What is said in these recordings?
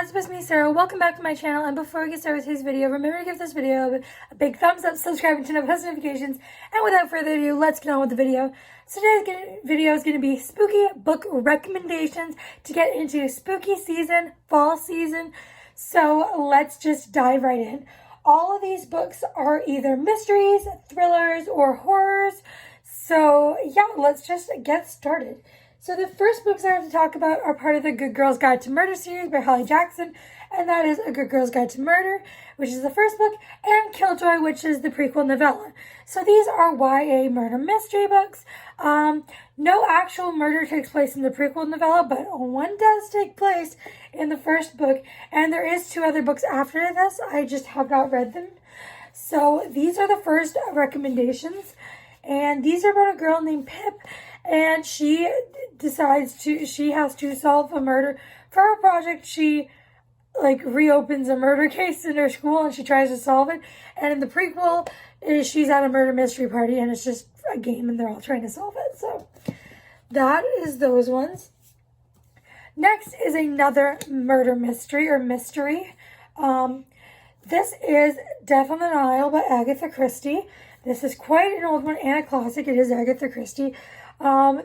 what's up, it's me, Sarah. Welcome back to my channel, and before we get started with today's video, remember to give this video a big thumbs up, subscribe, and turn on post notifications, and without further ado, let's get on with the video. So today's video is going to be spooky book recommendations to get into spooky season, fall season, so let's just dive right in. All of these books are either mysteries, thrillers, or horrors, so yeah, let's just get started. So the first books I have to talk about are part of the Good Girls Guide to Murder series by Holly Jackson, and that is A Good Girl's Guide to Murder, which is the first book, and Killjoy, which is the prequel novella. So these are YA murder mystery books. No actual murder takes place in the prequel novella, but one does take place in the first book, and there is 2 other books after this. I just have not read them. So these are the first recommendations, and these are about a girl named Pip, and she has to solve a murder. For her project, she reopens a murder case in her school and she tries to solve it. And in the prequel, she's at a murder mystery party and it's just a game and they're all trying to solve it. So that is those ones. Next is another murder mystery or mystery. This is Death on the Nile by Agatha Christie. This is quite an old one and a classic. It is Agatha Christie.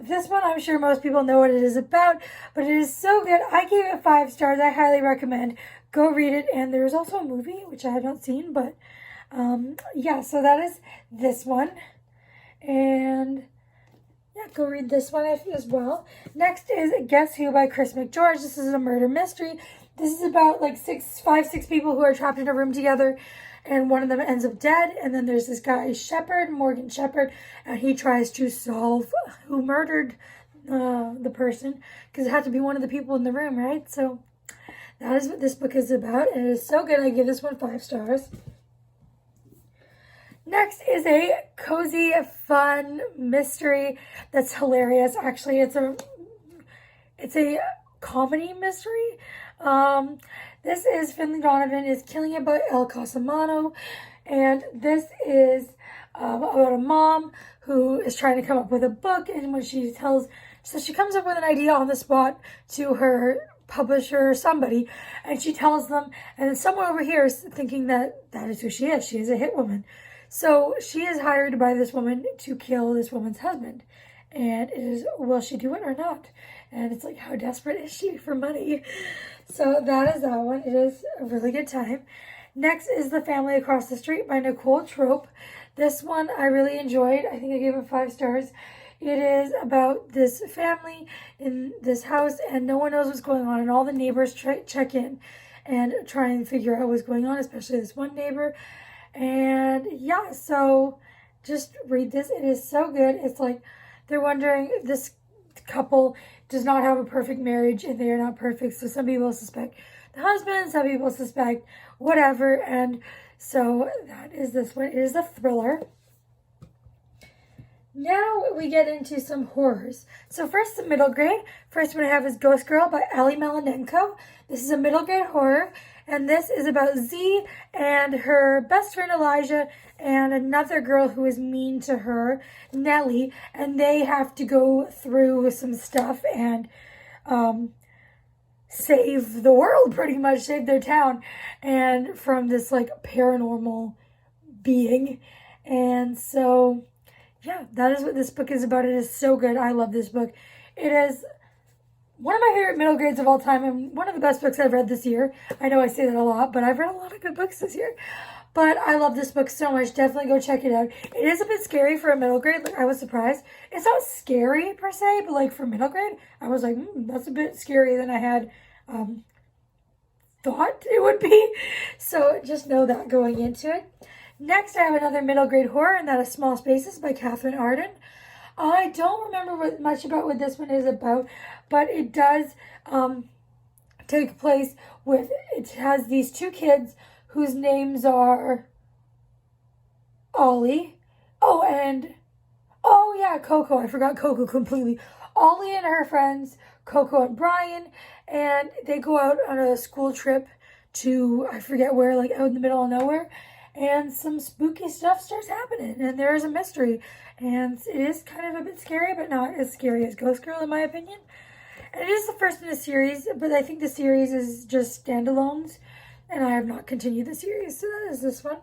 This one, I'm sure most people know what it is about, but it is so good. I gave it 5 stars. I highly recommend. Go read it. And there's also a movie, which I have not seen, but, yeah, so that is this one. And, yeah, go read this one as well. Next is Guess Who by Chris McGeorge. This is a murder mystery. This is about, 5-6 people who are trapped in a room together, and one of them ends up dead, and then there's this guy, Morgan Shepherd, and he tries to solve who murdered the person, because it had to be one of the people in the room, right? So that is what this book is about, and it is so good. I give this one 5 stars. Next is a cozy, fun mystery that's hilarious. Actually, it's a comedy mystery. This is Finley Donovan is Killing It by El Cosimano, and this is about a mom who is trying to come up with a book, and when she comes up with an idea on the spot to her publisher or somebody, and she tells them, and then someone over here is thinking that is who she is. She is a hit woman. So she is hired by this woman to kill this woman's husband. And it is, will she do it or not? And it's like, how desperate is she for money? So that is that one. It is a really good time. Next is The Family Across the Street by Nicole Trope. This one I really enjoyed. I think I gave it 5 stars. It is about this family in this house and no one knows what's going on. And all the neighbors check in and try and figure out what's going on, especially this one neighbor. And yeah, so just read this. It is so good. It's like they're wondering, this couple does not have a perfect marriage and they are not perfect. So some people suspect the husband, some people suspect whatever. And so that is this one. It is a thriller. Now we get into some horrors. So first, the middle grade. First one I have is Ghost Girl by Ali Melanenko. This is a middle grade horror. And this is about Z and her best friend Elijah and another girl who is mean to her, Nellie. And they have to go through some stuff and save the world, pretty much, save their town. And from this paranormal being. And so, yeah, that is what this book is about. It is so good. I love this book. It is one of my favorite middle grades of all time and one of the best books I've read this year. I know I say that a lot, but I've read a lot of good books this year. But I love this book so much. Definitely go check it out. It is a bit scary for a middle grade. I was surprised. It's not scary per se, but for middle grade, I was like, that's a bit scarier than I had thought it would be. So just know that going into it. Next, I have another middle grade horror, and that is Small Spaces by Catherine Arden. I don't remember much about what this one is about, but it does take place with, it has these 2 kids whose names are Ollie. Coco. I forgot Coco completely. Ollie and her friends, Coco and Brian, and they go out on a school trip to, I forget where, out in the middle of nowhere. And some spooky stuff starts happening, and there is a mystery. And it is kind of a bit scary, but not as scary as Ghost Girl, in my opinion. And it is the first in a series, but I think the series is just standalones, and I have not continued the series, so that is this one.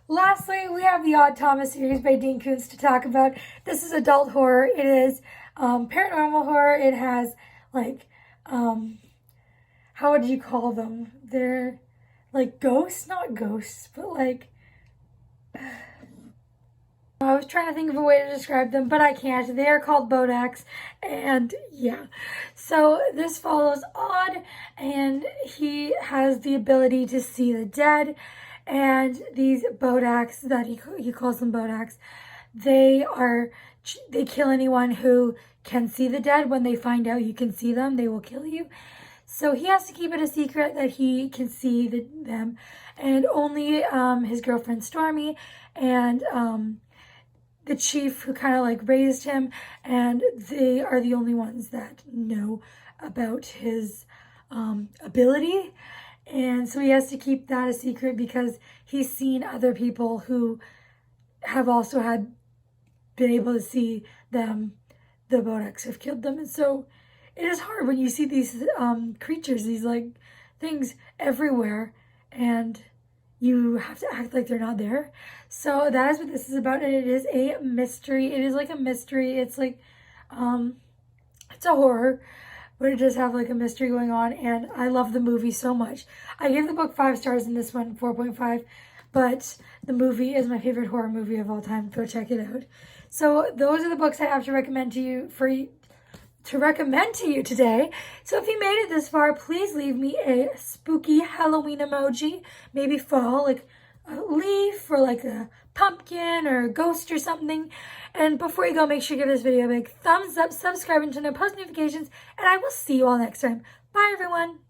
Lastly, we have the Odd Thomas series by Dean Koontz to talk about. This is adult horror. It is paranormal horror. It has, like, how would you call them? They're, like, ghosts? Not ghosts, but, like, I was trying to think of a way to describe them, but I can't. They are called Bodaks, and yeah. So this follows Odd, and he has the ability to see the dead, and these Bodaks, that he calls them Bodaks, they kill anyone who can see the dead. When they find out you can see them, they will kill you. So he has to keep it a secret that he can see them, and only his girlfriend Stormy and the chief who kind of like raised him, and they are the only ones that know about his ability. And so he has to keep that a secret because he's seen other people who have also been able to see them. The Bodaks have killed them. And so it is hard when you see these creatures, these like things everywhere, and you have to act like they're not there. So that is what this is about, and it is a mystery. It is like a mystery. It's like, it's a horror, but it does have like a mystery going on, and I love the movie so much. I gave the book 5 stars and this one 4.5, but the movie is my favorite horror movie of all time. Go check it out. So those are the books I have to recommend to you today. So if you made it this far, please leave me a spooky Halloween emoji, maybe fall, like a leaf or like a pumpkin or a ghost or something. And before you go, make sure you give this video a big thumbs up, subscribe, and turn on post notifications, and I will see you all next time. Bye, everyone.